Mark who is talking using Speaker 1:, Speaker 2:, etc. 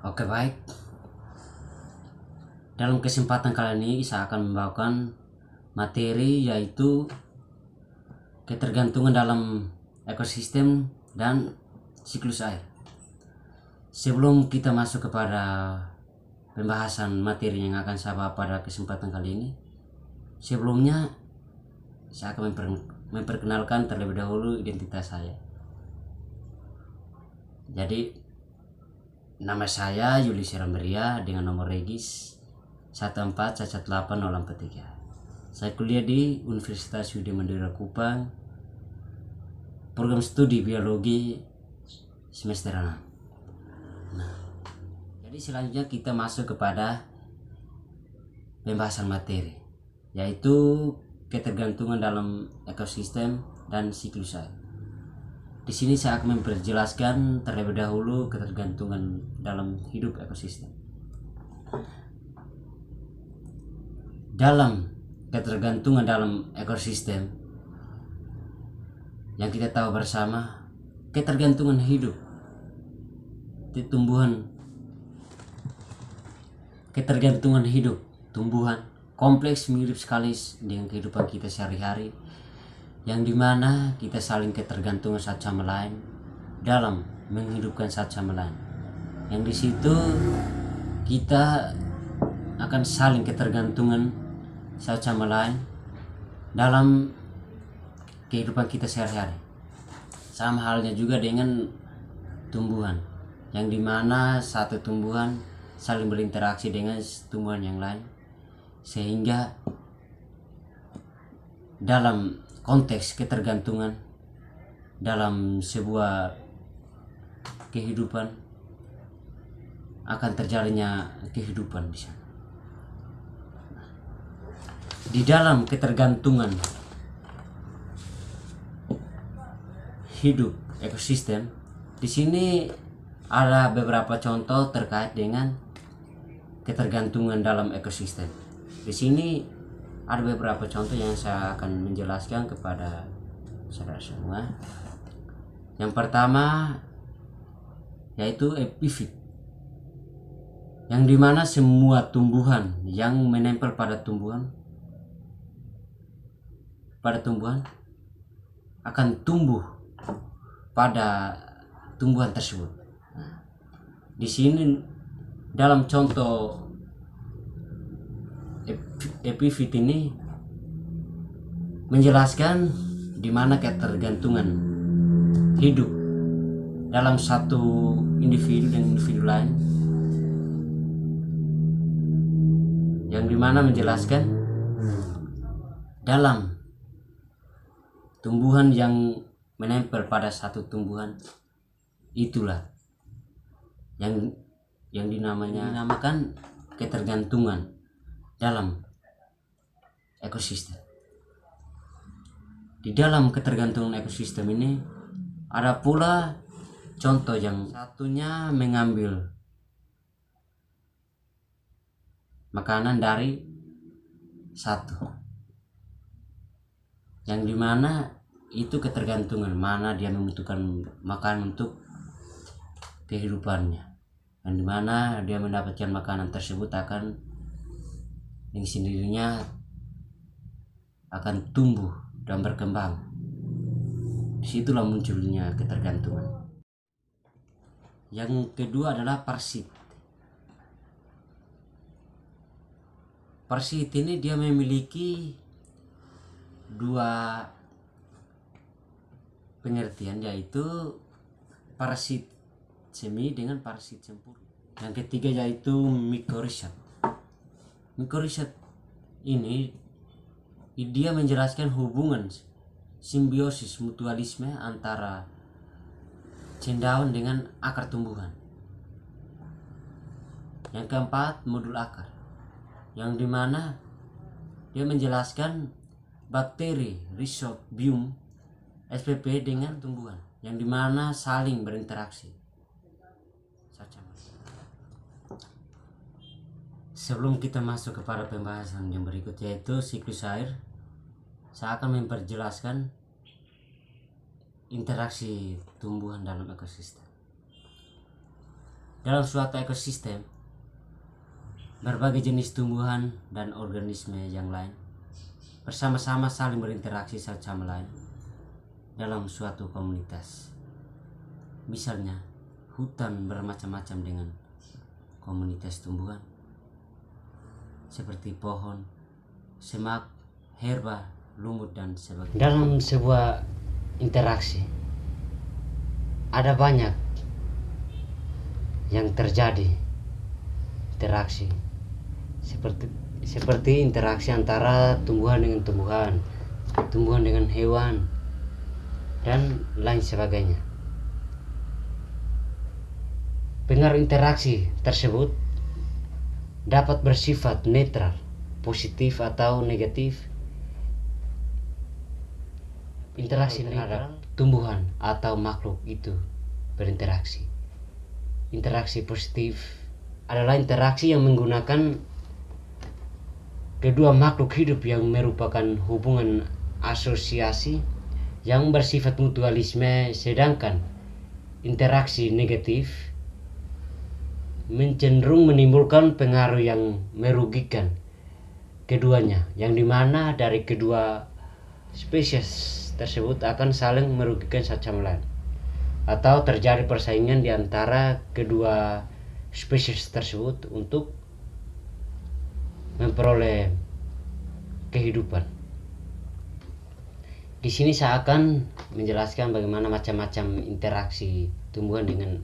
Speaker 1: Oke, baik. Dalam kesempatan kali ini saya akan membawakan materi yaitu ketergantungan dalam ekosistem dan siklus air. Sebelum kita masuk kepada pembahasan materi yang akan saya bawa pada kesempatan kali ini, sebelumnya saya akan memperkenalkan terlebih dahulu identitas saya. Jadi, nama saya Yuli Siramberia dengan nomor regis 14 Saya kuliah di Universitas Yudi Mandira Kupang, program studi biologi semester 6. Jadi selanjutnya kita masuk kepada pembahasan materi, yaitu ketergantungan dalam ekosistem dan siklus air. Di sini saya akan memperjelaskan terlebih dahulu ketergantungan dalam hidup ekosistem. Dalam ketergantungan dalam ekosistem yang kita tahu bersama, ketergantungan hidup ketergantungan hidup tumbuhan kompleks mirip sekali dengan kehidupan kita sehari-hari, yang dimana kita saling ketergantungan satu sama lain dalam menghidupkan satu sama lain, yang di situ kita akan saling ketergantungan satu sama lain dalam kehidupan kita sehari-hari. Sama halnya juga dengan tumbuhan, yang dimana satu tumbuhan saling berinteraksi dengan tumbuhan yang lain, sehingga dalam konteks ketergantungan dalam sebuah kehidupan akan terjalinnya kehidupan di sana. Di dalam ketergantungan hidup ekosistem, di sini ada beberapa contoh terkait dengan ketergantungan dalam ekosistem. Di sini ada beberapa contoh yang saya akan menjelaskan kepada saudara semua. Yang pertama yaitu epifit, yang dimana semua tumbuhan yang menempel pada tumbuhan akan tumbuh pada tumbuhan tersebut. Di sini dalam contoh epifit ini menjelaskan di mana ketergantungan hidup dalam satu individu dengan individu lain, yang dimana menjelaskan dalam tumbuhan yang menempel pada satu tumbuhan itulah yang dinamakan ketergantungan dalam ekosistem. Di dalam ketergantungan ekosistem ini ada pula contoh yang satunya mengambil makanan dari satu, yang dimana itu ketergantungan mana dia membutuhkan makanan untuk kehidupannya, yang dimana dia mendapatkan makanan tersebut akan dengan sendirinya akan tumbuh dan berkembang. Disitulah munculnya ketergantungan. Yang kedua adalah parasit. Parasit ini dia memiliki dua pengertian, yaitu parasit semi dengan parasit sempurna. Yang ketiga yaitu mycorrhiza. Mycorrhiza ini dia menjelaskan hubungan simbiosis mutualisme antara cendawan dengan akar tumbuhan. Yang keempat modul akar, yang dimana dia menjelaskan bakteri rhizobium SPP dengan tumbuhan, yang dimana saling berinteraksi. Sebelum kita masuk kepada pembahasan yang berikut, yaitu siklus air, saya akan memperjelaskan interaksi tumbuhan dalam ekosistem. Dalam suatu ekosistem, berbagai jenis tumbuhan dan organisme yang lain bersama-sama saling berinteraksi satu sama lain dalam suatu komunitas. Misalnya, hutan bermacam-macam dengan komunitas tumbuhan seperti pohon, semak, herba, lumut, dan sebagainya. Dalam sebuah interaksi ada banyak yang terjadi interaksi seperti interaksi antara tumbuhan dengan tumbuhan, tumbuhan dengan hewan, dan lain sebagainya. Pengaruh interaksi tersebut dapat bersifat netral, positif atau negatif. Interaksi terhadap tumbuhan atau makhluk itu berinteraksi. Interaksi positif adalah interaksi yang menggunakan kedua makhluk hidup yang merupakan hubungan asosiasi yang bersifat mutualisme, sedangkan interaksi negatif cenderung menimbulkan pengaruh yang merugikan keduanya, yang dimana dari kedua spesies tersebut akan saling merugikan satu sama lain, atau terjadi persaingan di antara kedua spesies tersebut untuk memperoleh kehidupan. Di sini saya akan menjelaskan bagaimana macam-macam interaksi tumbuhan dengan